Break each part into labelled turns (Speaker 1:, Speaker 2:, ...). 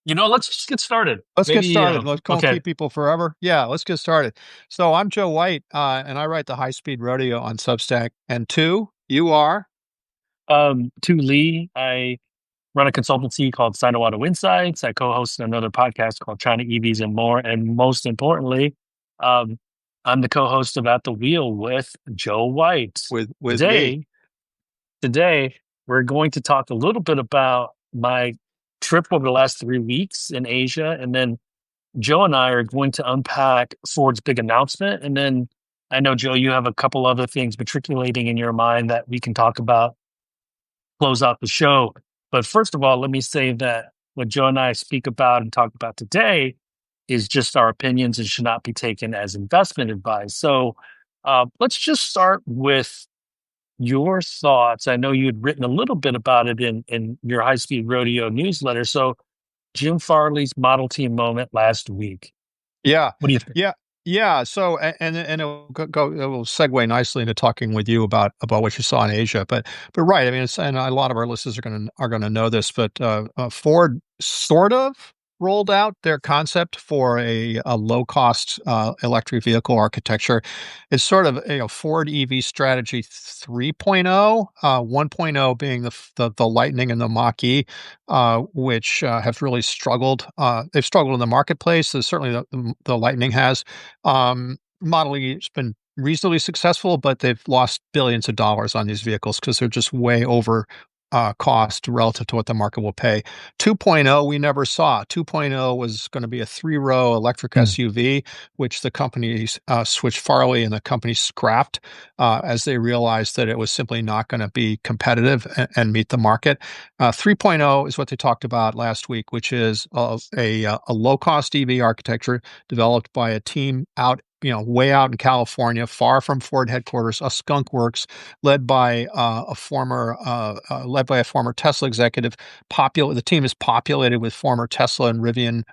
Speaker 1: Let's just get started.
Speaker 2: Let's get
Speaker 1: Maybe,
Speaker 2: started. Let's don't
Speaker 1: okay.
Speaker 2: keep people forever. Yeah, let's get started. So I'm Joe White, and I write the High Speed Rodeo on Substack. And two, you are
Speaker 1: To Lee, I run a consultancy called Sino Auto Insights. I co-host another podcast called China EVs and More. And most importantly, um, I'm the co-host of At the Wheel with Joe White.
Speaker 2: with me.
Speaker 1: Today, today, we're going to talk a little bit about my trip over the last 3 weeks in Asia, and then Joe and I are going to unpack Ford's big announcement. And then I know, Joe, you have a couple other things matriculating in your mind that we can talk about, close out the show. But first of all, let me say that what Joe and I speak about and talk about today is just our opinions and should not be taken as investment advice. So let's just start with your thoughts. I know you had written a little bit about it in your High Speed Rodeo newsletter. So Jim Farley's Model T moment last week.
Speaker 2: Yeah,
Speaker 1: What do you think?
Speaker 2: yeah, yeah. So and it will segue nicely into talking with you about what you saw in Asia. But right, I mean, and a lot of our listeners are gonna know this, but Ford sort of rolled out their concept for a low cost electric vehicle architecture. It's sort of Ford EV strategy 3.0, 1.0 being the Lightning and the Mach-E, which have really struggled. They've struggled in the marketplace. So certainly the Lightning has. Model E has been reasonably successful, but they've lost billions of dollars on these vehicles because they're just way over cost relative to what the market will pay. 2.0, we never saw. 2.0 was going to be a three-row electric
Speaker 1: Hmm.
Speaker 2: SUV, which the company switched Farley and the company scrapped as they realized that it was simply not going to be competitive and meet the market. 3.0 is what they talked about last week, which is a low-cost EV architecture developed by a team out, way out in California, far from Ford headquarters, a skunk works led by a former Tesla executive. The team is populated with former Tesla and Rivian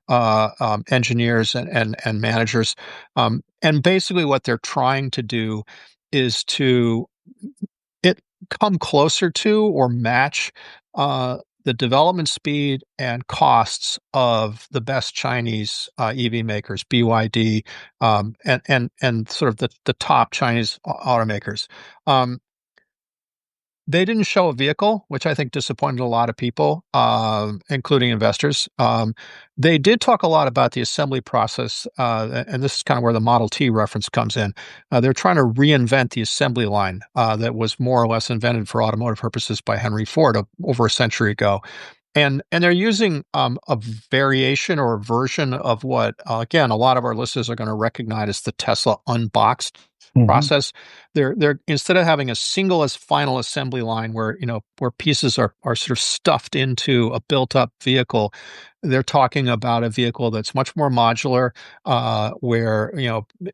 Speaker 2: engineers and managers. And basically, what they're trying to do is to it come closer to or match the development speed and costs of the best Chinese EV makers, BYD, and sort of the top Chinese automakers. They didn't show a vehicle, which I think disappointed a lot of people, including investors. They did talk a lot about the assembly process, and this is kind of where the Model T reference comes in. They're trying to reinvent the assembly line that was more or less invented for automotive purposes by Henry Ford over a century ago. And they're using a variation or a version of what, again, a lot of our listeners are going to recognize as the Tesla unboxed
Speaker 1: Hmm.
Speaker 2: process. They're instead of having a single as final assembly line where pieces are sort of stuffed into a built-up vehicle, they're talking about a vehicle that's much more modular, where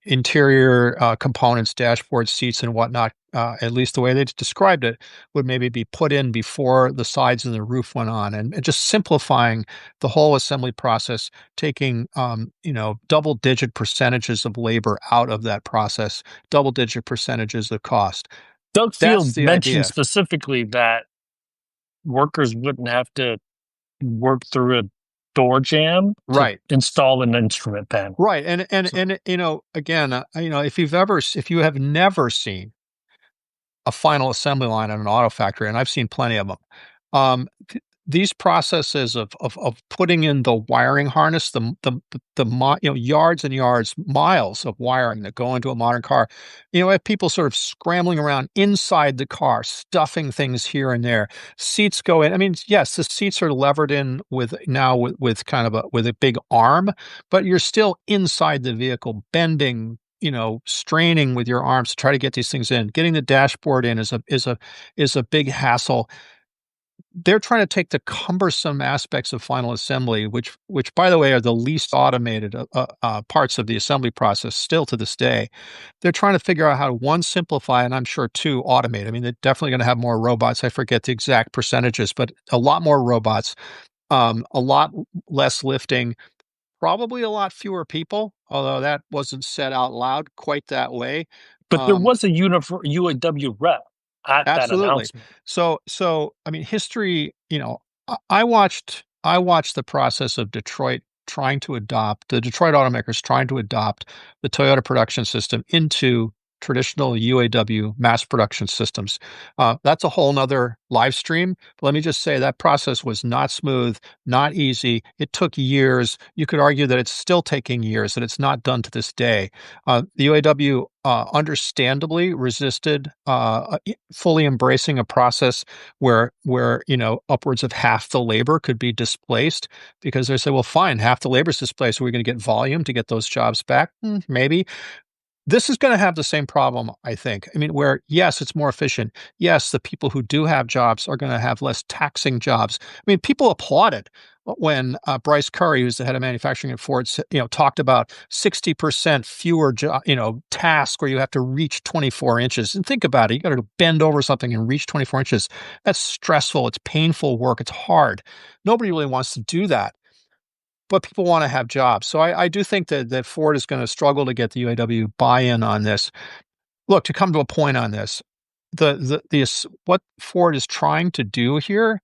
Speaker 2: interior components, dashboard, seats, and whatnot, at least the way they described it, would maybe be put in before the sides and the roof went on, and just simplifying the whole assembly process, taking double-digit percentages of labor out of that process, double-digit percentages of cost.
Speaker 1: Doug
Speaker 2: That's
Speaker 1: Field
Speaker 2: the
Speaker 1: mentioned
Speaker 2: idea.
Speaker 1: specifically that workers wouldn't have to work through a door jam to
Speaker 2: Right.
Speaker 1: install an instrument panel.
Speaker 2: Right. And and
Speaker 1: So,
Speaker 2: and again, if you have never seen a final assembly line in an auto factory, and I've seen plenty of them. These processes of putting in the wiring harness, yards and yards, miles of wiring that go into a modern car, have people sort of scrambling around inside the car, stuffing things here and there. Seats go in. I mean, yes, the seats are levered in with kind of with a big arm, but you're still inside the vehicle, bending, straining with your arms to try to get these things in. Getting the dashboard in is a big hassle. They're trying to take the cumbersome aspects of final assembly, which by the way are the least automated parts of the assembly process still to this day. They're trying to figure out how to, one, simplify, and I'm sure two, automate. I mean, they're definitely going to have more robots. I forget the exact percentages, but a lot more robots, a lot less lifting, probably a lot fewer people, although that wasn't said out loud quite that way.
Speaker 1: but there
Speaker 2: Um,
Speaker 1: was a UAW rep at that
Speaker 2: Absolutely.
Speaker 1: announcement.
Speaker 2: So I mean, history. I watched I watched the process of the Detroit automakers trying to adopt the Toyota production system into traditional UAW mass production systems. That's a whole nother live stream. But let me just say that process was not smooth, not easy. It took years. You could argue that it's still taking years, that it's not done to this day. The UAW understandably resisted fully embracing a process where upwards of half the labor could be displaced because they say, well, fine, half the labor is displaced. Are we going to get volume to get those jobs back? Maybe. This is going to have the same problem, I think. I mean, where, yes, it's more efficient. Yes, the people who do have jobs are going to have less taxing jobs. I mean, people applauded when Bryce Curry, who's the head of manufacturing at Ford, talked about 60% fewer, tasks where you have to reach 24 inches. And think about it. You got to bend over something and reach 24 inches. That's stressful. It's painful work. It's hard. Nobody really wants to do that, but people want to have jobs. So I do think that Ford is going to struggle to get the UAW buy-in on this. Look, to come to a point on this, what Ford is trying to do here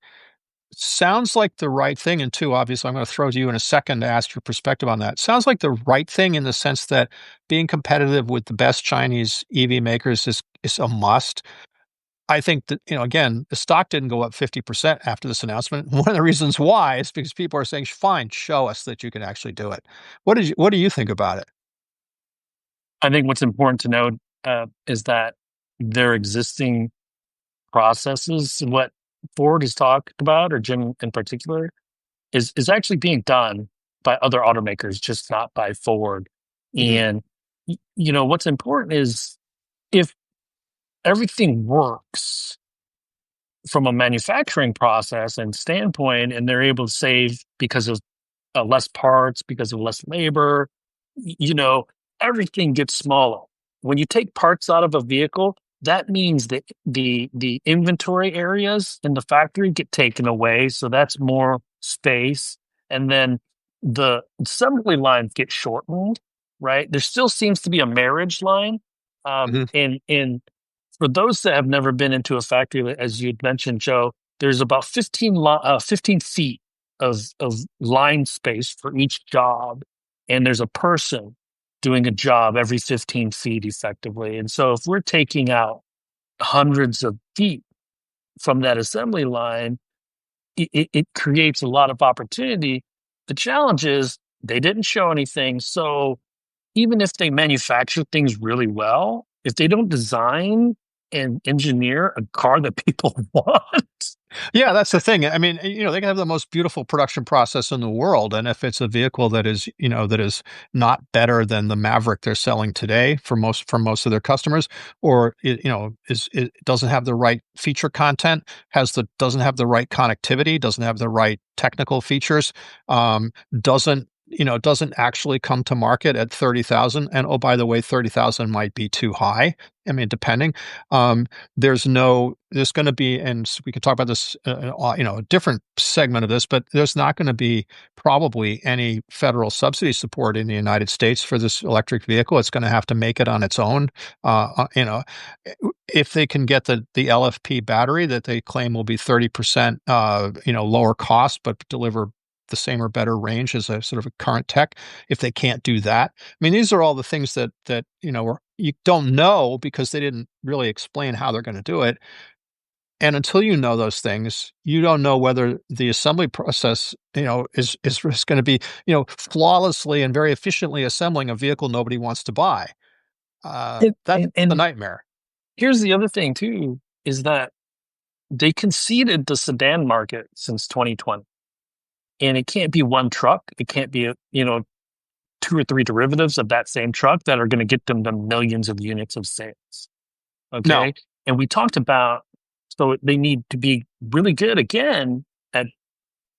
Speaker 2: sounds like the right thing. And two, obviously, I'm going to throw to you in a second to ask your perspective on that. Sounds like the right thing in the sense that being competitive with the best Chinese EV makers is a must. I think that, again, the stock didn't go up 50% after this announcement. One of the reasons why is because people are saying, fine, show us that you can actually do it. What do you think about it?
Speaker 1: I think what's important to note is that their existing processes, what Ford has talked about, or Jim in particular, is actually being done by other automakers, just not by Ford.
Speaker 2: Mhm.
Speaker 1: And what's important is if everything works from a manufacturing process and standpoint, and they're able to save because of less parts, because of less labor, you know, everything gets smaller. When you take parts out of a vehicle, that means that the inventory areas in the factory get taken away, so that's more space. And then the assembly lines get shortened, right? There still seems to be a marriage line.
Speaker 2: Mhm.
Speaker 1: And for those that have never been into a factory, as you'd mentioned, Joe, there's about 15 feet of line space for each job, and there's a person doing a job every 15 feet effectively. And so if we're taking out hundreds of feet from that assembly line, it creates a lot of opportunity. The challenge is they didn't show anything. So even if they manufacture things really well, if they don't design and engineer a car that people want,
Speaker 2: Yeah, that's the thing. I mean, they can have the most beautiful production process in the world, and if it's a vehicle that is not better than the Maverick they're selling today for most of their customers, or it doesn't have the right feature content, doesn't have the right connectivity, doesn't have the right technical features, um, doesn't actually come to market at 30,000. And oh, by the way, 30,000 might be too high. I mean, depending. Um, there's going to be, and we could talk about this, a different segment of this, but there's not going to be probably any federal subsidy support in the United States for this electric vehicle. It's going to have to make it on its own. If they can get the LFP battery that they claim will be 30%, lower cost, but deliver the same or better range as a sort of a current tech. If they can't do that, I mean, these are all the things that you don't know because they didn't really explain how they're going to do it. And until you know those things, you don't know whether the assembly process, is going to be, flawlessly and very efficiently assembling a vehicle nobody wants to buy.
Speaker 1: and,
Speaker 2: That's
Speaker 1: and,
Speaker 2: the
Speaker 1: and
Speaker 2: nightmare.
Speaker 1: here's the other thing too, is that they conceded the sedan market since 2020. And it can't be one truck. It can't be, two or three derivatives of that same truck that are going to get them the millions of units of sales.
Speaker 2: No.
Speaker 1: Okay. And we talked about, so they need to be really good again at,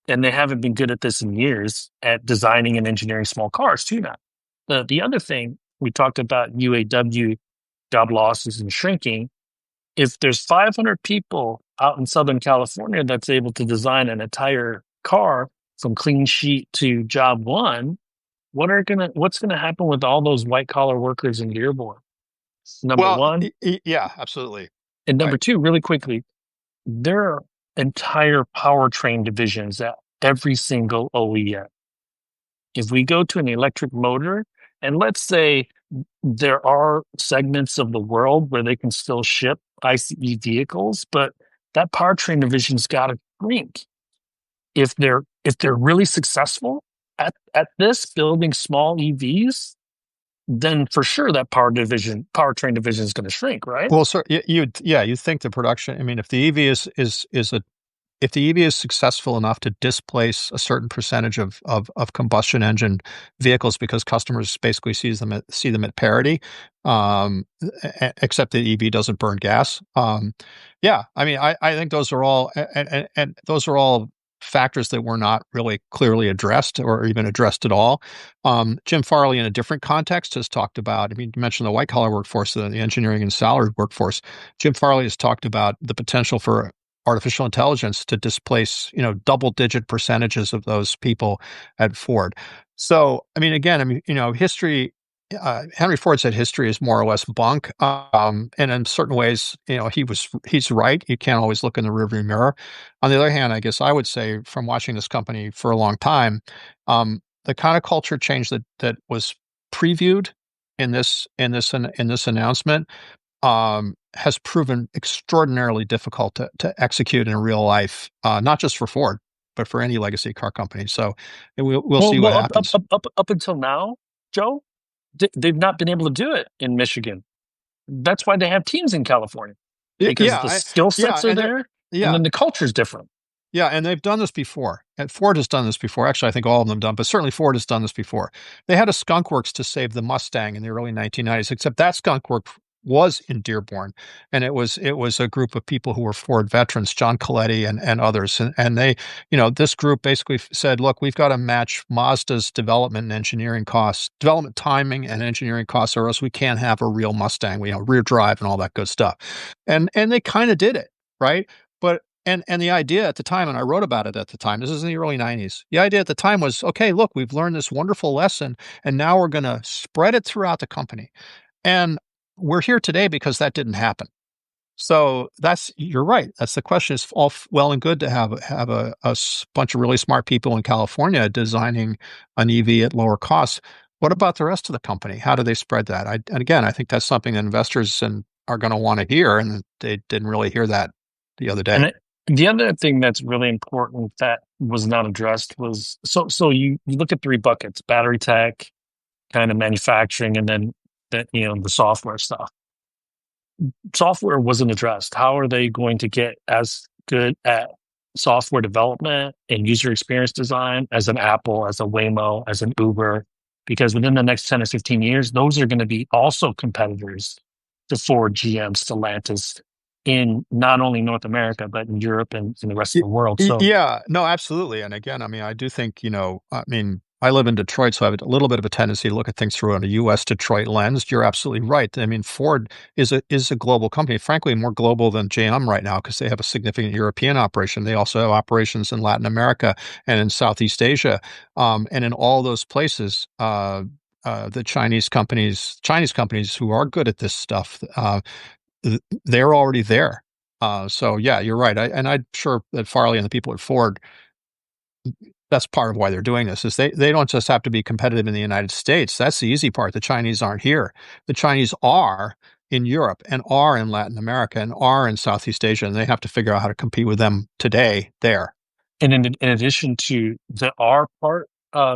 Speaker 1: and they haven't been good at this in years, at designing and engineering small cars too now. The other thing we talked about UAW job losses and shrinking. If there's 500 people out in Southern California that's able to design an entire car from clean sheet to job one, what's gonna happen with all those white collar workers in Dearborn? Number
Speaker 2: Well,
Speaker 1: one.
Speaker 2: yeah, absolutely.
Speaker 1: And number
Speaker 2: Right.
Speaker 1: two, really quickly, there are entire powertrain divisions that every single OEM. If we go to an electric motor, and let's say there are segments of the world where they can still ship ICE vehicles, but that powertrain division's got to shrink. If they're really successful at this building small EVs, then for sure that powertrain division is going to shrink, right?
Speaker 2: Well, sir, you think the production. I mean, if the EV is a if the EV is successful enough to displace a certain percentage of combustion engine vehicles because customers basically see them at parity, except the EV doesn't burn gas. Yeah, I mean, I think those are all and those are all factors that were not really clearly addressed or even addressed at all. Jim Farley, in a different context, has talked about. I mean, you mentioned the white collar workforce, the engineering and salaried workforce. Jim Farley has talked about the potential for artificial intelligence to displace, double-digit percentages of those people at Ford. So, I mean, again, history. Henry Ford said history is more or less bunk, and in certain ways, he's right. You can't always look in the rearview mirror. On the other hand, I guess I would say, from watching this company for a long time, the kind of culture change that was previewed in this announcement has proven extraordinarily difficult to execute in real life, not just for Ford, but for any legacy car company. So we'll
Speaker 1: Well,
Speaker 2: see what
Speaker 1: well, up up
Speaker 2: happens.
Speaker 1: up up until now, Joe, they've not been able to do it in Michigan. That's why they have teams in California because
Speaker 2: Yeah,
Speaker 1: the skill
Speaker 2: yeah,
Speaker 1: sets are there, and
Speaker 2: yeah,
Speaker 1: then the culture's different.
Speaker 2: yeah, and they've done this before. And Ford has done this before. Actually, I think all of them done, but certainly Ford has done this before. They had a skunk works to save the Mustang in the early 1990s, except that skunk work was in Dearborn, and it was a group of people who were Ford veterans, John Coletti and others, and they, this group basically said, look, we've got to match Mazda's development and engineering costs, development timing and engineering costs, or else we can't have a real Mustang, rear drive and all that good stuff, and they kind of did it, right? But and the idea at the time, and I wrote about it at the time, this is in the early 90s. The idea at the time was, okay, look, we've learned this wonderful lesson, and now we're going to spread it throughout the company. And we're here today because that didn't happen. So you're right. That's the question. It's all well and good to have bunch of really smart people in California designing an EV at lower costs. What about the rest of the company? How do they spread that? And again, I think that's something that investors are going to want to hear, and they didn't really hear that the other
Speaker 1: And
Speaker 2: day.
Speaker 1: the other thing that's really important that was not addressed was so you look at three buckets: battery tech, kind of manufacturing, and then the software stuff. Software wasn't addressed. How are they going to get as good at software development and user experience design as an Apple, as a Waymo, as an Uber? Because within the next 10 or 15 years, those are going to be also competitors to Ford, GM, Stellantis in not only North America, but in Europe and in the rest of the world. So,
Speaker 2: Yeah, no, absolutely. And again, I mean, I do think, I live in Detroit, so I have a little bit of a tendency to look at things through a U.S. Detroit lens. You're absolutely right. I mean, Ford is a global company, frankly, more global than GM right now because they have a significant European operation. They also have operations in Latin America and in Southeast Asia. And in all those places, the Chinese companies who are good at this stuff, they're already there. So yeah, you're right. I'm sure that Farley and the people at Ford, that's part of why they're doing this, is they don't just have to be competitive in the United States. That's the easy part. The Chinese aren't here. The Chinese are in Europe and are in Latin America and are in Southeast Asia, and they have to figure out how to compete with them today there.
Speaker 1: and in addition to the R part,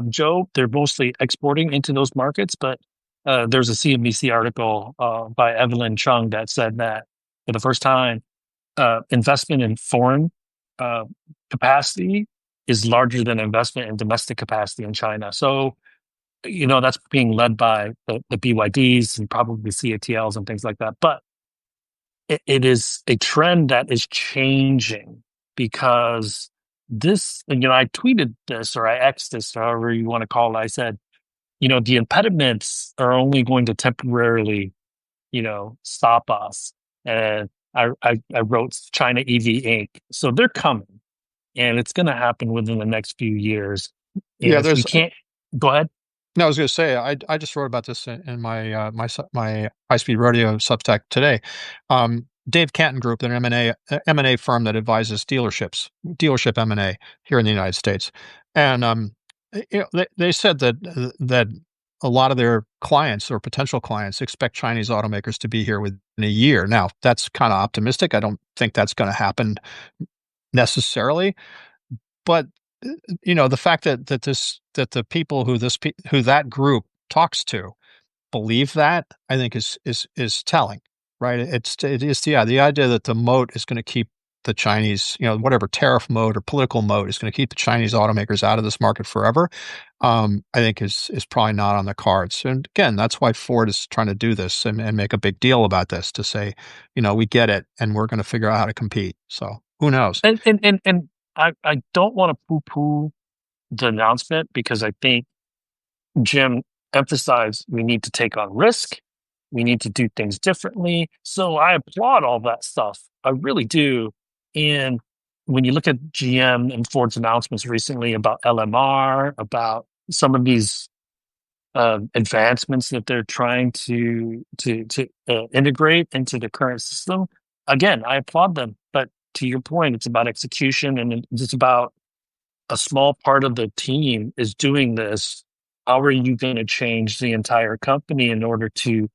Speaker 1: Joe, they're mostly exporting into those markets. But there's a CNBC article by Evelyn Chung that said that for the first time, investment in foreign uh, capacity is larger than investment in domestic capacity in China. So, that's being led by the BYDs and probably CATLs and things like that. But it is a trend that is changing because this, I tweeted this or I X'd this, however you want to call it. I said, the impediments are only going to temporarily, stop us. And I wrote China EV Inc. So they're coming and it's going to happen within the next few years. And
Speaker 2: Yeah,
Speaker 1: if we
Speaker 2: there's
Speaker 1: can't, go ahead.
Speaker 2: no, I was going to say, I just wrote about this in my high speed rodeo Substack today. Dave Canton Group, an M&A firm that advises dealership M&A here in the United States. And they said that a lot of their clients or potential clients expect Chinese automakers to be here within a year. Now, that's kind of optimistic. I don't think that's going to happen necessarily, but the fact that the people who that group talks to believe that, I think is telling, right? It is the idea that the moat is going to keep the Chinese, whatever tariff mode or political mode is going to keep the Chinese automakers out of this market forever. I think is probably not on the cards. And again, that's why Ford is trying to do this and make a big deal about this to say, we get it and we're going to figure out how to compete. So who knows?
Speaker 1: And I don't want to poo-poo the announcement because I think Jim emphasized we need to take on risk. We need to do things differently. So I applaud all that stuff. I really do. And when you look at GM and Ford's announcements recently about LMR, about some of these advancements that they're trying to integrate into the current system, again, I applaud them. But to your point, it's about execution and it's about a small part of the team is doing this. How are you going to change the entire company in order to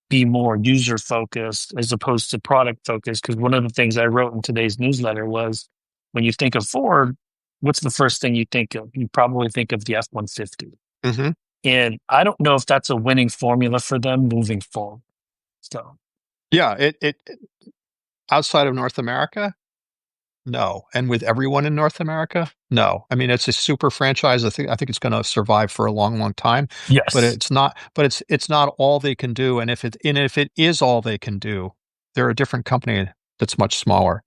Speaker 1: be more user focused as opposed to product focused? Because one of the things I wrote in today's newsletter was when you think of Ford, what's the first thing you think of? You probably think of the F-150.
Speaker 2: Hmm.
Speaker 1: And I don't know if that's a winning formula for them moving forward. So,
Speaker 2: Yeah, it outside of North America, no. And with everyone in North America, no. I mean, it's a super franchise. I think it's going to survive for a long, long time, but
Speaker 1: yes.
Speaker 2: it's not all they can do. And if it is all they can do, they're a different company that's much smaller.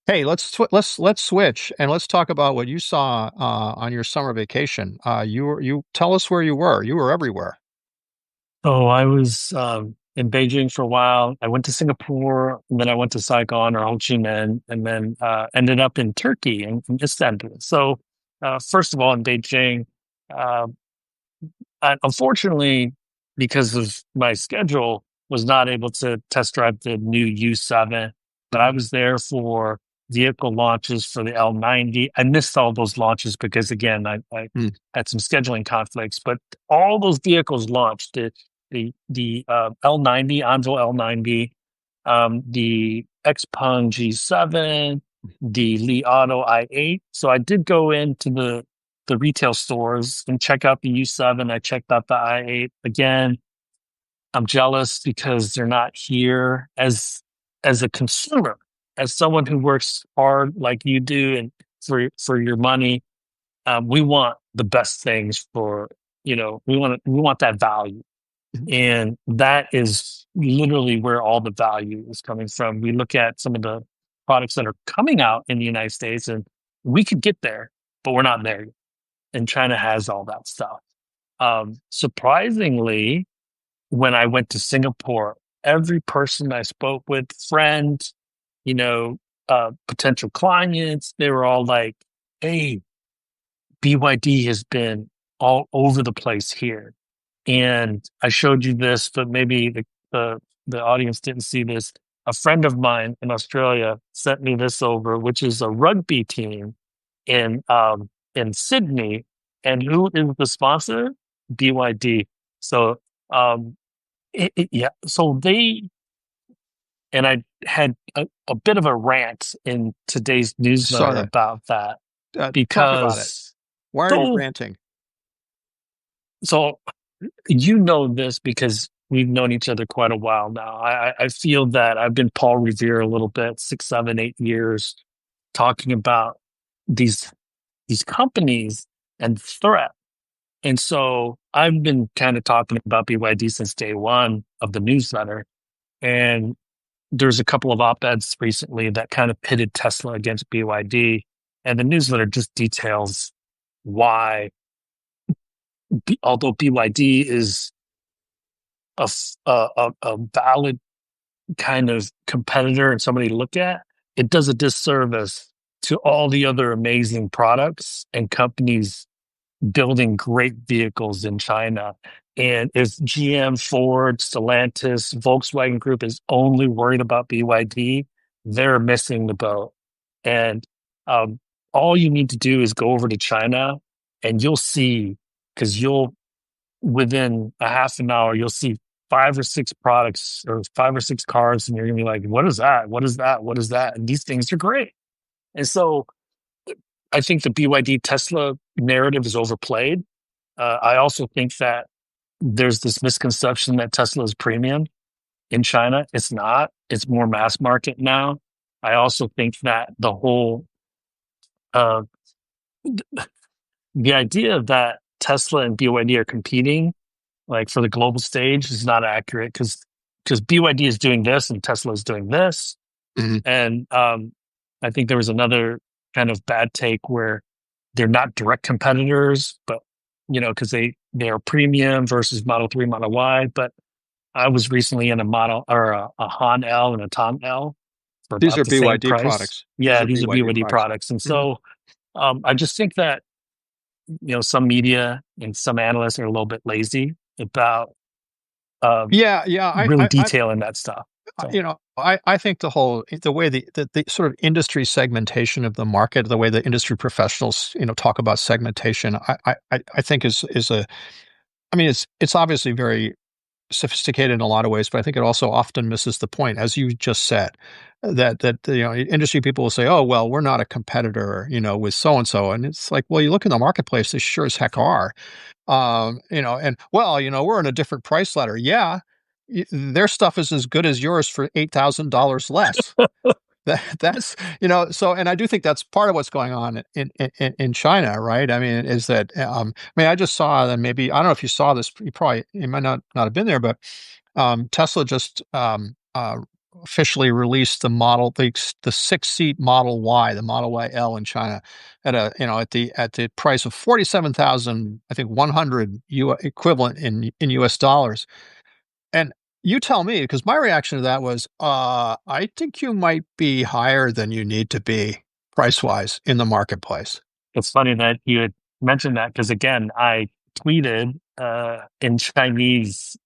Speaker 2: Hey, let's switch and let's talk about what you saw on your summer vacation. You tell us where you were. You were everywhere.
Speaker 1: Oh, I was in Beijing for a while. I went to Singapore, and then I went to Saigon or Ho Chi Minh, and then ended up in Turkey in Istanbul. So, first of all, in Beijing, uh, unfortunately, because of my schedule, was not able to test drive the new U7. But I
Speaker 2: Mhm.
Speaker 1: was there for vehicle launches for the L90. I missed all those launches because, again, I
Speaker 2: Mm.
Speaker 1: had some scheduling conflicts. But all those vehicles launched. The L90, Anvo L90, the Xpeng G7, the Li Auto i8. So I did go into the retail stores and check out the U7. I checked out the i8 again. I'm jealous because they're not here as a consumer, as someone who works hard like you do and for your money. We want the best things for we want that value.
Speaker 2: Mhm.
Speaker 1: And that is literally where all the value is coming from. We look at some of the products that are coming out in the United States and we could get there, but we're not there yet. And China has all that stuff. Surprisingly, when I went to Singapore, every person I spoke with, friends, you know, potential clients, they were all like, hey, BYD has been all over the place here. And I showed you this, but maybe the audience didn't see this. A friend of mine in Australia sent me this over, which is a rugby team in Sydney. And who is the sponsor? BYD. So um, yeah, so they and I had a bit of a rant in today's
Speaker 2: Saw
Speaker 1: newsletter
Speaker 2: that.
Speaker 1: about that
Speaker 2: Talk about it.
Speaker 1: because
Speaker 2: Why are you
Speaker 1: so
Speaker 2: ranting?
Speaker 1: so you know this because we've known each other quite a while now. I feel that I've been Paul Revere a little bit, 6, 7, 8 years, talking about these these companies and threat. And so I've been kind of talking about BYD since day one of the newsletter. And there's a couple of op-eds recently that kind of pitted Tesla against BYD. And the newsletter just details why, although BYD is a valid kind of competitor and somebody to look at, it does a disservice to all the other amazing products and companies building great vehicles in China. And if GM, Ford, Stellantis, Volkswagen Group is only worried about BYD, they're missing the boat. And um, all you need to do is go over to China and you'll see, because you'll, within a half an hour, you'll see five or six products or five or six cars, and you're going to be like, what is that? What is that? What is that? And these things are great. And so I think the BYD Tesla narrative is overplayed. I also think that there's this misconception that Tesla is premium in China. It's not. It's more mass market now. I also think that uh, the idea that Tesla and BYD are competing like for the global stage is not accurate because BYD is doing this and Tesla is doing this.
Speaker 2: Mhm.
Speaker 1: And I think there was another kind of bad take where they're not direct competitors, but because they are premium versus Model 3, Model Y. But I was recently in a model or a Han L and a Tom L for
Speaker 2: These
Speaker 1: about
Speaker 2: are
Speaker 1: the same
Speaker 2: BYD
Speaker 1: price.
Speaker 2: products. These
Speaker 1: Yeah,
Speaker 2: are
Speaker 1: these are
Speaker 2: BYD
Speaker 1: BYD
Speaker 2: products.
Speaker 1: products. And
Speaker 2: Mhm.
Speaker 1: so I just think that, some media and some analysts are a little bit lazy about um,
Speaker 2: Yeah, yeah.
Speaker 1: really detailing that stuff. So
Speaker 2: I think the way the sort of industry segmentation of the market, the way the industry professionals, talk about segmentation, I think is a. I mean, it's obviously very sophisticated in a lot of ways, but I think it also often misses the point, as you just said, that industry people will say, "Oh, well, we're not a competitor, with so and so," and it's like, well, you look in the marketplace, they sure as heck are. And well, we're in a different price ladder. Yeah, their stuff is as good as yours for $8,000 less. That's so, and I do think that's part of what's going on in China, right? I mean, is that I mean, I just saw that, maybe I don't know if you saw this. You might not have been there, but Tesla just officially released the 6-seat Model Y, the Model Y L in China, at a at the price of 47,000, I think 100 equivalent in US dollars. And you tell me, because my reaction to that was, I think you might be higher than you need to be price wise in the marketplace.
Speaker 1: it's funny that you had mentioned that because again, I tweeted in Chinese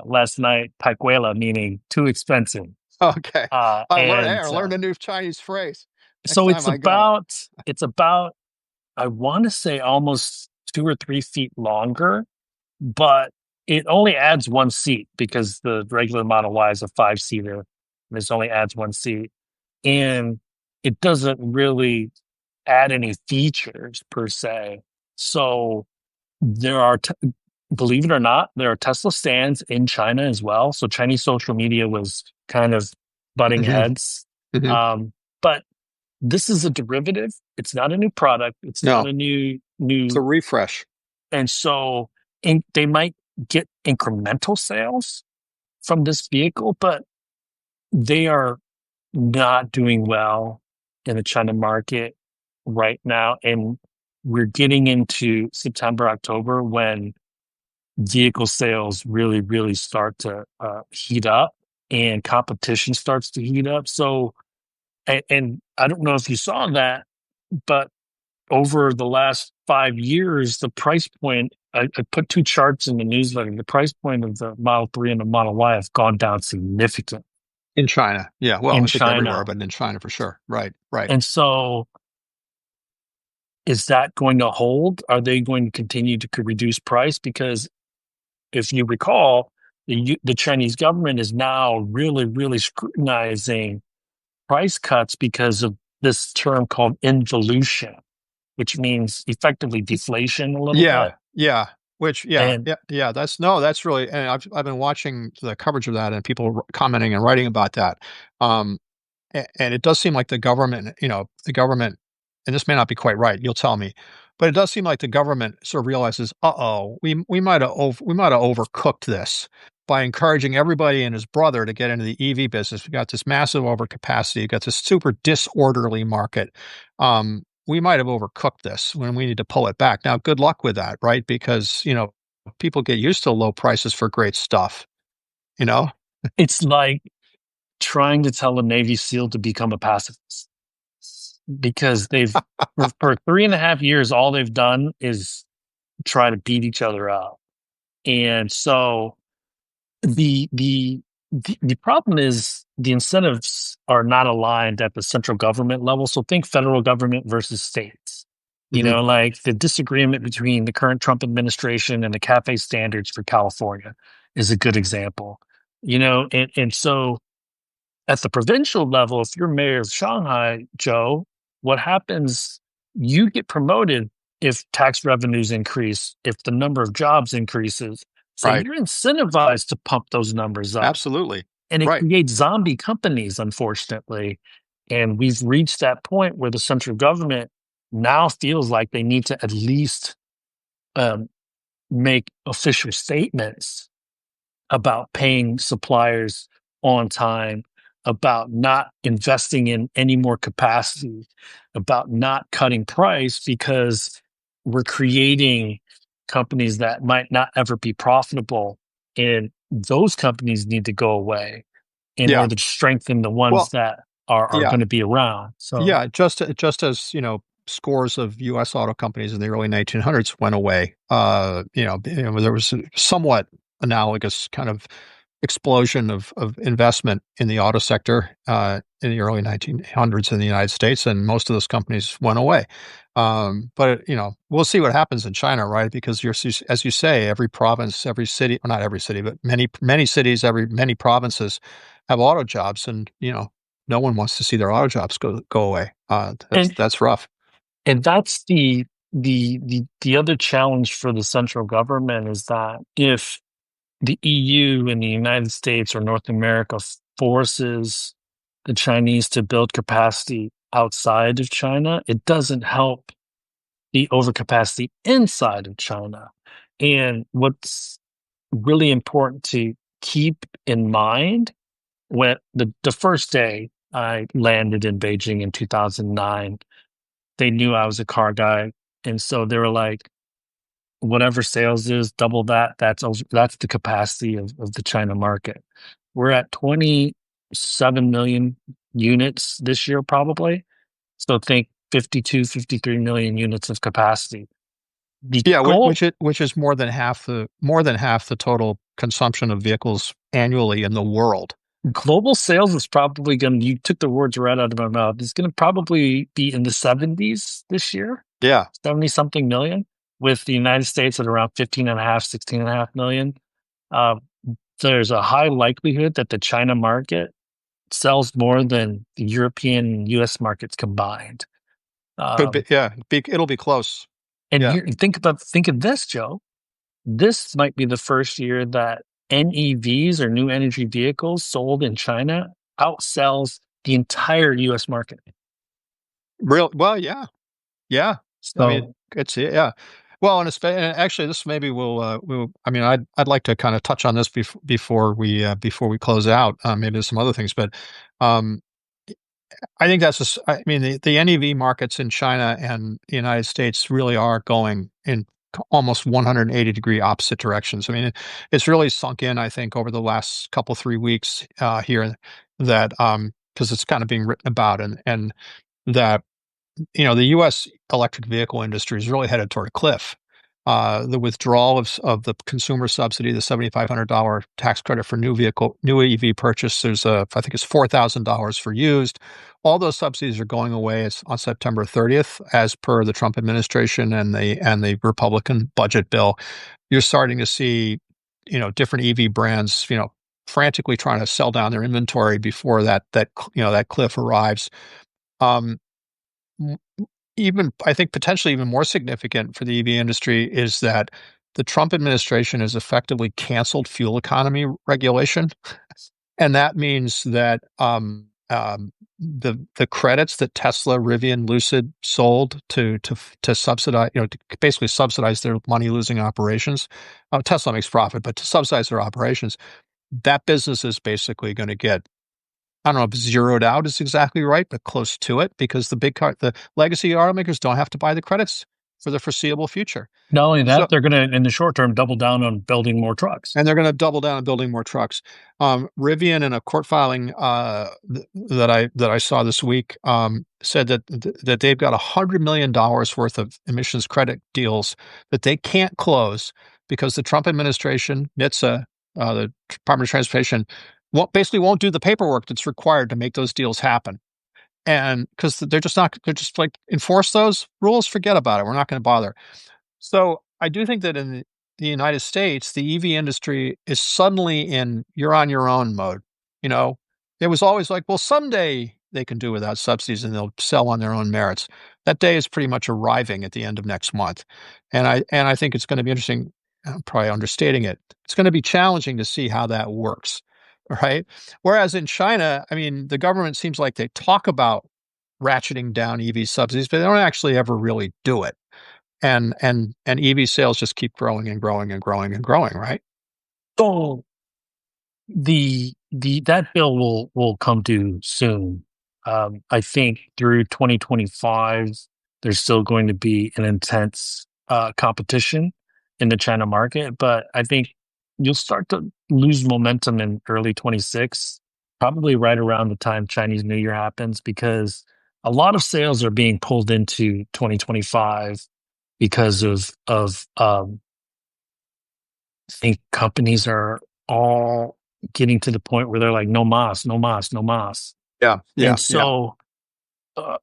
Speaker 1: last night, "Taikuela," meaning too expensive.
Speaker 2: Okay.
Speaker 1: And
Speaker 2: I learned a new Chinese phrase next
Speaker 1: so
Speaker 2: time I go.
Speaker 1: it's about I want to say almost 2 or 3 feet longer, but it only adds one seat because the regular Model Y is a 5-seater. And this only adds one seat, and it doesn't really add any features per se. So there are, believe it or not, there are Tesla stands in China as well. So Chinese social media was kind of butting
Speaker 2: Mhm,
Speaker 1: heads.
Speaker 2: mhm.
Speaker 1: Um, but this is a derivative. It's not a new product. It's not
Speaker 2: No,
Speaker 1: a
Speaker 2: it's a
Speaker 1: new,
Speaker 2: refresh.
Speaker 1: and so they might get incremental sales from this vehicle, but they are not doing well in the China market right now. And we're getting into September, October when vehicle sales really, really start to heat up and competition starts to heat up. So, and I don't know if you saw that, but over the last 5 years, the price point, I put two charts in the newsletter. The price point of the Model 3 and the Model Y have gone down significantly
Speaker 2: In China. Yeah, well,
Speaker 1: in
Speaker 2: I think everywhere,
Speaker 1: China.
Speaker 2: but in China for sure. Right, right.
Speaker 1: And so is that going to hold? Are they going to continue to reduce price? Because if you recall, the Chinese government is now really, really scrutinizing price cuts because of this term called involution, which means effectively deflation a little
Speaker 2: Yeah,
Speaker 1: bit.
Speaker 2: yeah, which
Speaker 1: And
Speaker 2: yeah, that's really, and I've been watching the coverage of that and people commenting and writing about that. Um, and it does seem like the government, and this may not be quite right, you'll tell me, but it does seem like the government sort of realizes, "Uh-oh, we might have overcooked this by encouraging everybody and his brother to get into the EV business. We got this massive overcapacity, we got this super disorderly market. We might have overcooked this when we need to pull it back." Now, good luck with that, right? Because, people get used to low prices for great stuff, you know?
Speaker 1: it's like trying to tell a Navy SEAL to become a pacifist because for 3.5 years, all they've done is try to beat each other up. And so the the problem is the incentives are not aligned at the central government level. So think federal government versus states.
Speaker 2: Mhm.
Speaker 1: Like the disagreement between the current Trump administration and the CAFE standards for California is a good example. And so at the provincial level, if you're mayor of Shanghai, Joe, what happens? You get promoted if tax revenues increase, if the number of jobs increases. So
Speaker 2: Right.
Speaker 1: you're incentivized to pump those numbers up.
Speaker 2: Absolutely.
Speaker 1: And it
Speaker 2: Right.
Speaker 1: creates zombie companies, unfortunately. And we've reached that point where the central government now feels like they need to at least um, make official statements about paying suppliers on time, about not investing in any more capacity, about not cutting price because we're creating companies that might not ever be profitable. And those companies need to go away in
Speaker 2: Yeah.
Speaker 1: order to strengthen the ones
Speaker 2: Well,
Speaker 1: that are
Speaker 2: yeah.
Speaker 1: going to be around. So,
Speaker 2: Yeah, just as, scores of US auto companies in the early 1900s went away, there was a somewhat analogous kind of explosion of investment in the auto sector, in the early 1900s in the United States, and most of those companies went away. But, we'll see what happens in China, right? Because as you say, every province, every city, well, not every city, but many cities, many provinces have auto jobs, and, no one wants to see their auto jobs go away. That's
Speaker 1: and
Speaker 2: that's rough.
Speaker 1: and that's the other challenge for the central government is that if the EU and the United States or North America forces the Chinese to build capacity outside of China, it doesn't help the overcapacity inside of China. And what's really important to keep in mind when the first day I landed in Beijing in 2009, they knew I was a car guy. And so they were like, whatever sales is, double that. That's the capacity of the China market. We're at 27 million units this year, probably. So think 52, 53 million units of capacity. The
Speaker 2: Yeah,
Speaker 1: goal,
Speaker 2: which is more than half the total consumption of vehicles annually in the world.
Speaker 1: global sales is probably going to, you took the words right out of my mouth. It's going to probably be in the 70s this year,
Speaker 2: Yeah.
Speaker 1: 70 something million, with the United States at around 15 and a half, 16 and a half million. Uh, there's a high likelihood that the China market sells more than the European and US markets combined.
Speaker 2: Could be,
Speaker 1: Um,
Speaker 2: yeah, it'll be close.
Speaker 1: and
Speaker 2: Yeah.
Speaker 1: here, think of this, Joe. This might be the first year that NEVs or new energy vehicles sold in China outsells the entire US market.
Speaker 2: Well, yeah. Yeah. I mean,
Speaker 1: So
Speaker 2: yeah. Well, and actually this maybe we'll I mean, I'd like to kind of touch on this before we close out. Maybe there's some other things, but um I think I mean, the NEV markets in China and the United States really are going in almost 180-degree opposite directions. I mean, it's really sunk in, I think, over the last couple 3 weeks here that because it's kind of being written about, and that the U.S. electric vehicle industry is really headed toward a cliff. The withdrawal of the consumer subsidy, the $7,500 tax credit for new EV purchase. I think it's $4,000 for used. All those subsidies are going away. It's on September 30th, as per the Trump administration and the Republican budget bill. You're starting to see, different EV brands, frantically trying to sell down their inventory before that cliff arrives. Um, Even I think potentially even more significant for the EV industry is that the Trump administration has effectively canceled fuel economy regulation, and that means that the credits that Tesla, Rivian, Lucid sold to subsidize, to basically subsidize their money losing operations. Tesla makes profit, but to subsidize their operations, that business is basically going to get, I don't know if zeroed out is exactly right, but close to it, because the legacy automakers don't have to buy the credits for the foreseeable future.
Speaker 1: not only
Speaker 2: So,
Speaker 1: that, they're going to, in the short term, double down on building more trucks.
Speaker 2: and they're going to double down on building more trucks. Rivian, in a court filing that I saw this week, said that they've got $100 million worth of emissions credit deals that they can't close because the Trump administration, NHTSA, the Department of Transportation, basically won't do the paperwork that's required to make those deals happen. And because they're just like, enforce those rules, forget about it. We're not going to bother. So I do think that in the United States, the EV industry is suddenly in you're on your own mode. You know, it was always like, well, someday they can do without subsidies and they'll sell on their own merits. That day is pretty much arriving at the end of next month. And I think it's going to be interesting. I'm probably understating it. It's going to be challenging to see how that works. Right. Whereas in China, I mean, the government seems like they talk about ratcheting down EV subsidies, but they don't actually ever really do it. And EV sales just keep growing and growing and growing and growing, right?
Speaker 1: So the that bill will come due soon. I think through 2025, there's still going to be an intense competition in the China market, but I think you'll start to lose momentum in early 26, probably right around the time Chinese New Year happens, because a lot of sales are being pulled into 2025 because of I think companies are all getting to the point where they're like, no mas, no mas, no mas.
Speaker 2: Yeah,
Speaker 1: And
Speaker 2: yeah, yeah,
Speaker 1: so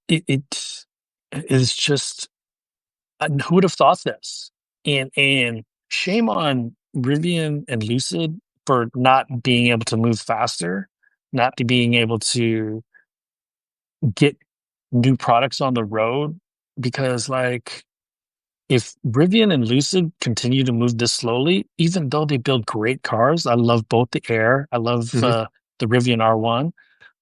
Speaker 1: it is just, who would have thought this? And shame on Rivian and Lucid for not being able to move faster, not to being able to get new products on the road. Because, like, if Rivian and Lucid continue to move this slowly, even though they build great cars, I love both the Air, I love
Speaker 2: mhm.
Speaker 1: the Rivian R1,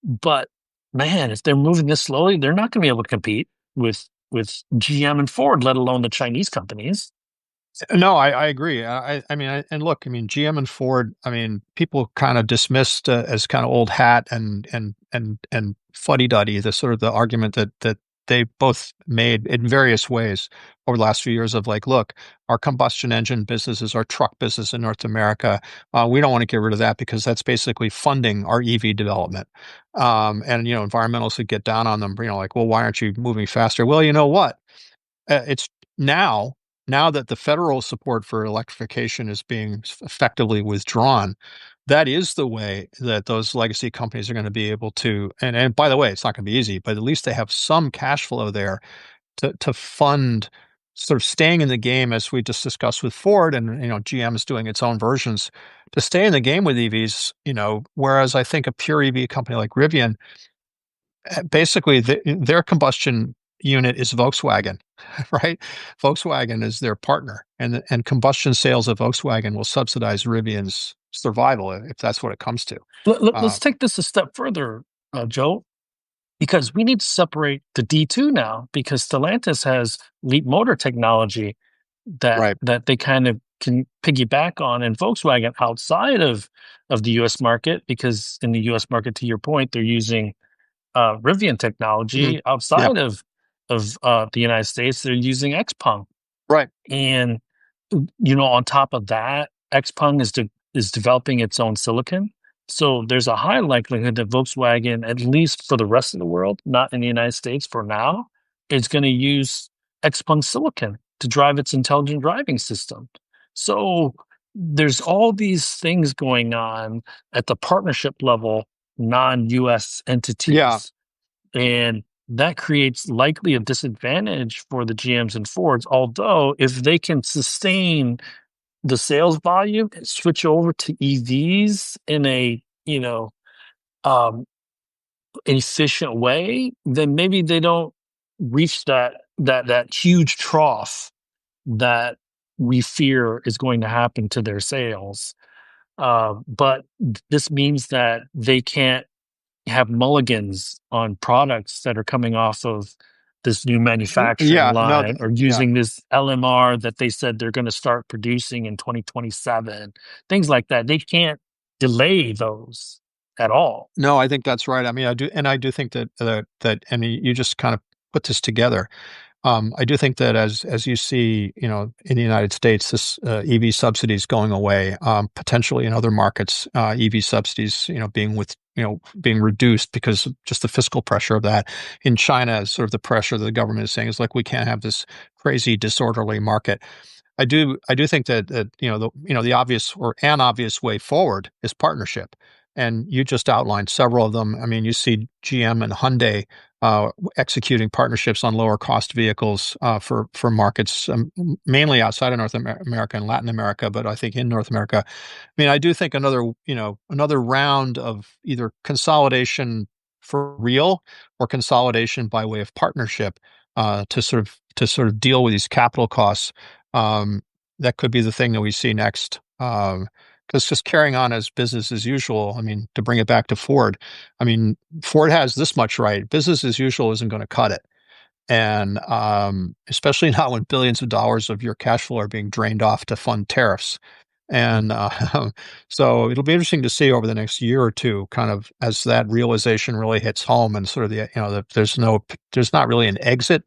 Speaker 1: but man, if they're moving this slowly, they're not going to be able to compete with GM and Ford, let alone the Chinese companies.
Speaker 2: No, I agree. I mean, and look, I mean, GM and Ford. I mean, people kind of dismissed as kind of old hat and fuddy duddy the sort of the argument that they both made in various ways over the last few years of like, look, our combustion engine business is our truck business in North America. We don't want to get rid of that because that's basically funding our EV development. And environmentalists would get down on them, like, well, why aren't you moving faster? Well, you know what? It's now now that the federal support for electrification is being effectively withdrawn, that is the way that those legacy companies are going to be able to. And by the way, it's not going to be easy, but at least they have some cash flow there to fund sort of staying in the game, as we just discussed with Ford, and GM is doing its own versions to stay in the game with EVs. Whereas I think a pure EV company like Rivian, basically their combustion unit is Volkswagen, right? Volkswagen is their partner, and combustion sales of Volkswagen will subsidize Rivian's survival if that's what it comes to.
Speaker 1: Let's
Speaker 2: Uh,
Speaker 1: take this a step further, Joe, because we need to separate the D2 now, because Stellantis has Leap motor technology that
Speaker 2: right.
Speaker 1: they kind of can piggyback on, and Volkswagen outside of the US market, because in the US market, to your point, they're using Rivian
Speaker 2: Mhm.
Speaker 1: technology.
Speaker 2: Yeah.
Speaker 1: Outside of the United States, they're using XPeng.
Speaker 2: Right.
Speaker 1: And on top of that, XPeng is developing its own silicon. So there's a high likelihood that Volkswagen, at least for the rest of the world, not in the United States for now, is going to use XPeng silicon to drive its intelligent driving system. So there's all these things going on at the partnership level, non-US
Speaker 2: Yeah.
Speaker 1: entities. And that creates likely a disadvantage for the GMs and Fords. Although, if they can sustain the sales volume and switch over to EVs in a um, efficient way, then maybe they don't reach that huge trough that we fear is going to happen to their sales. But this means that they can't have mulligans on products that are coming off of this new manufacturing
Speaker 2: Yeah. No.
Speaker 1: line, or
Speaker 2: Yeah.
Speaker 1: using this LMR that they said they're going to start producing in 2027, things like that. They can't delay those at all.
Speaker 2: No, I think that's right. I mean, I do think that I mean, you just kind of put this together. I do think that as you see, in the United States, this EV subsidies going away, potentially in other markets, EV subsidies, being reduced because of just the fiscal pressure of that. In China, sort of the pressure that the government is saying is like, we can't have this crazy disorderly market. I do think that the obvious or an obvious way forward is partnership. And you just outlined several of them. I mean, you see GM and Hyundai executing partnerships on lower cost vehicles for markets mainly outside of North America and Latin America, but I think in North America. I mean, I do think another round of either consolidation for real or consolidation by way of partnership to sort of deal with these capital costs. Um, that could be the thing that we see next. Because just carrying on as business as usual, I mean, to bring it back to Ford, I mean, Ford has this much right. Business as usual isn't going to cut it. And especially not when billions of dollars of your cash flow are being drained off to fund tariffs. And so it'll be interesting to see over the next year or two, kind of as that realization really hits home, and sort of there's not really an exit,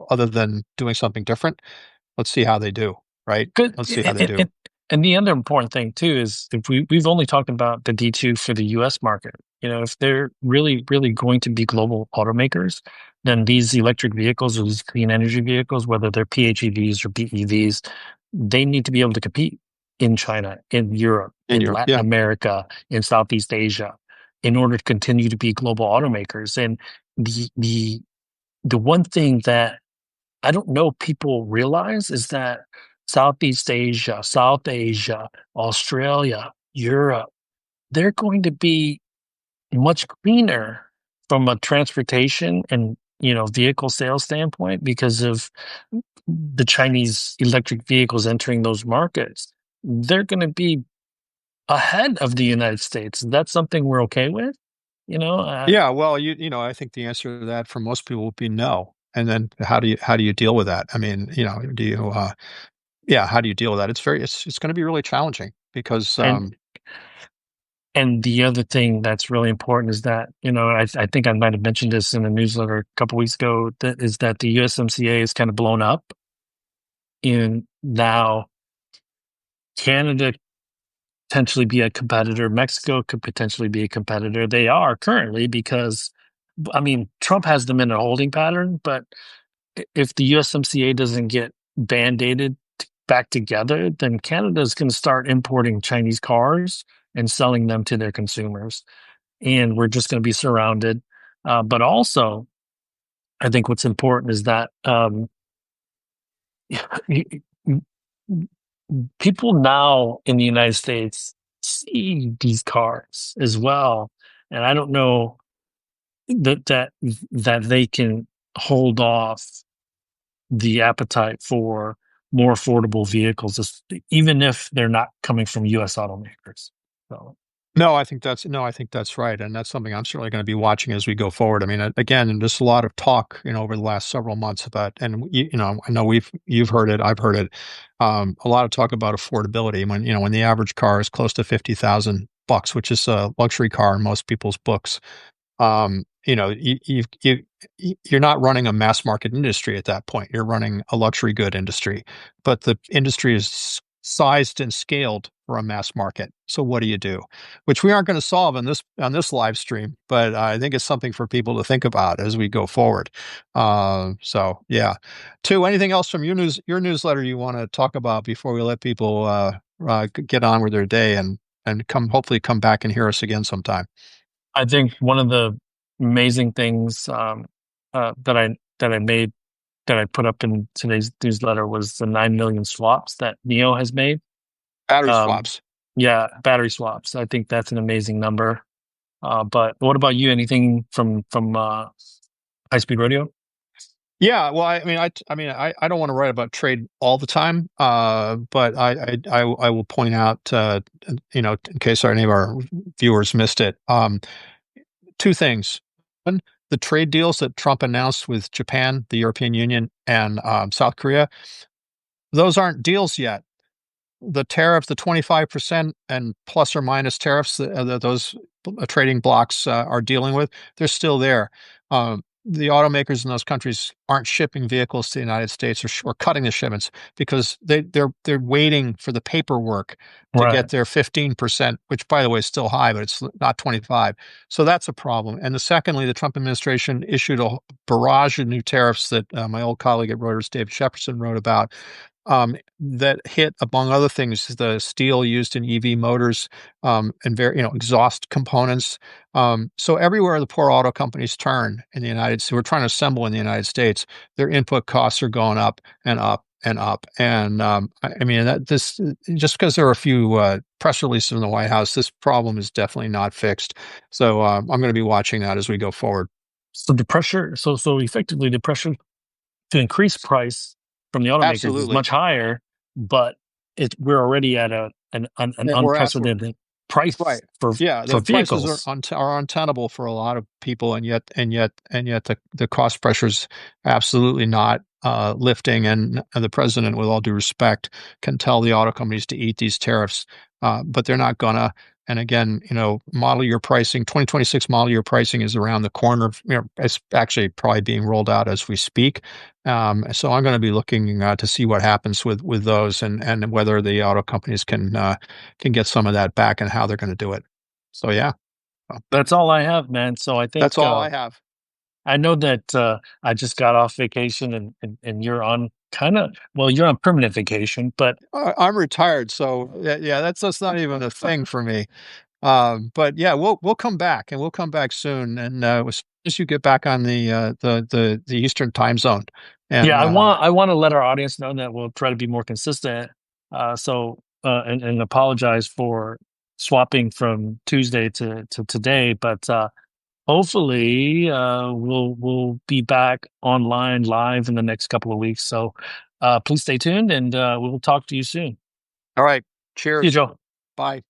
Speaker 2: other than doing something different. Let's see how they do, right?
Speaker 1: Good.
Speaker 2: Let's see how they do.
Speaker 1: And the other important thing too is if we've only talked about the D2 for the US market. If they're really, really going to be global automakers, then these electric vehicles or these clean energy vehicles, whether they're PHEVs or BEVs, they need to be able to compete in China, in Europe,
Speaker 2: In
Speaker 1: in
Speaker 2: Europe,
Speaker 1: Latin
Speaker 2: yeah.
Speaker 1: America, in Southeast Asia, in order to continue to be global automakers. And the the one thing that I don't know people realize is that Southeast Asia, South Asia, Australia, Europe, they're going to be much cleaner from a transportation and vehicle sales standpoint because of the Chinese electric vehicles entering those markets. They're going to be ahead of the United States. That's something we're okay with. You know, uh,
Speaker 2: Yeah, well, I think the answer to that for most people would be no. And then how do you deal with that? I mean, do you yeah, how do you deal with that? It's going to be really challenging because
Speaker 1: and And the other thing that's really important is that, I think I might have mentioned this in a newsletter a couple weeks ago, that is that the USMCA is kind of blown up. And now Canada potentially be a competitor. Mexico could potentially be a competitor. They are currently because, I mean, Trump has them in a holding pattern, but if the USMCA doesn't get band-aided back together, then Canada is going to start importing Chinese cars and selling them to their consumers. And we're just going to be surrounded. But also, I think what's important is that people now in the United States see these cars as well, and I don't know that they can hold off the appetite for more affordable vehicles, even if they're not coming from U.S. automakers. So.
Speaker 2: no, I think that's right, and that's something I'm certainly going to be watching as we go forward. I mean, again, there's a lot of talk, over the last several months about, and I know you've heard it, I've heard it, a lot of talk about affordability when the average car is close to $50,000, which is a luxury car in most people's books. You're not running a mass market industry at that point. You're running a luxury good industry, but the industry is sized and scaled for a mass market. So what do you do? Which we aren't going to solve on this live stream, but I think it's something for people to think about as we go forward. So yeah. Two, anything else from your newsletter you want to talk about before we let people get on with their day and hopefully come back and hear us again sometime?
Speaker 1: I think one of the amazing things that I put up in today's newsletter was the 9 million swaps that Neo has made.
Speaker 2: Battery
Speaker 1: Um,
Speaker 2: swaps.
Speaker 1: yeah, battery swaps. I think that's an amazing number. But what about you? Anything from High Speed Rodeo?
Speaker 2: Yeah, well, I don't want to write about trade all the time, but I will point out, in case any of our viewers missed it, two things. One, the trade deals that Trump announced with Japan, the European Union, and South Korea, those aren't deals yet. The tariff, the 25% and plus or minus tariffs that those trading blocks are dealing with, they're still there. The automakers in those countries aren't shipping vehicles to the United States or cutting the shipments because they're waiting for the paperwork to
Speaker 1: Right.
Speaker 2: get their 15%, which by the way is still high, but it's not 25. So that's a problem. And secondly, the Trump administration issued a barrage of new tariffs that my old colleague at Reuters, David Shepperson, wrote about. that hit, among other things, the steel used in EV motors, and exhaust components. So everywhere the poor auto companies turn in the United States, we're trying to assemble in the United States, their input costs are going up and up and up. And I mean, this just because there are a few press releases in the White House, this problem is definitely not fixed. So I'm going to be watching that as we go forward.
Speaker 1: So the pressure, so effectively the pressure to increase price from the automakers is
Speaker 2: Absolutely.
Speaker 1: much higher, but we're already at an
Speaker 2: Yeah,
Speaker 1: unprecedented price
Speaker 2: right. Yeah,
Speaker 1: for
Speaker 2: the prices
Speaker 1: vehicles.
Speaker 2: are untenable for a lot of people, and yet the cost pressures absolutely not lifting. And the president, with all due respect, can tell the auto companies to eat these tariffs, but they're not gonna. And again, model year pricing, 2026 model year pricing is around the corner. It's actually probably being rolled out as we speak. So I'm going to be looking to see what happens with those, and whether the auto companies can get some of that back, and how they're going to do it. So yeah, uh,
Speaker 1: That's all I have, man. So I
Speaker 2: that's
Speaker 1: think
Speaker 2: all I have.
Speaker 1: I know that I just got off vacation, and you're on you're on permanent vacation, but
Speaker 2: I'm retired, so yeah, that's not even a thing for me. But yeah, we'll come back, and we'll come back soon. And as soon as you get back on the Eastern time zone,
Speaker 1: yeah,
Speaker 2: and
Speaker 1: I want to let our audience know that we'll try to be more consistent. And apologize for swapping from Tuesday to today, but hopefully we'll be back online live in the next couple of weeks. So please stay tuned, and we'll talk to you soon.
Speaker 2: all right,
Speaker 1: See you,
Speaker 2: cheers,
Speaker 1: Joe.
Speaker 2: bye.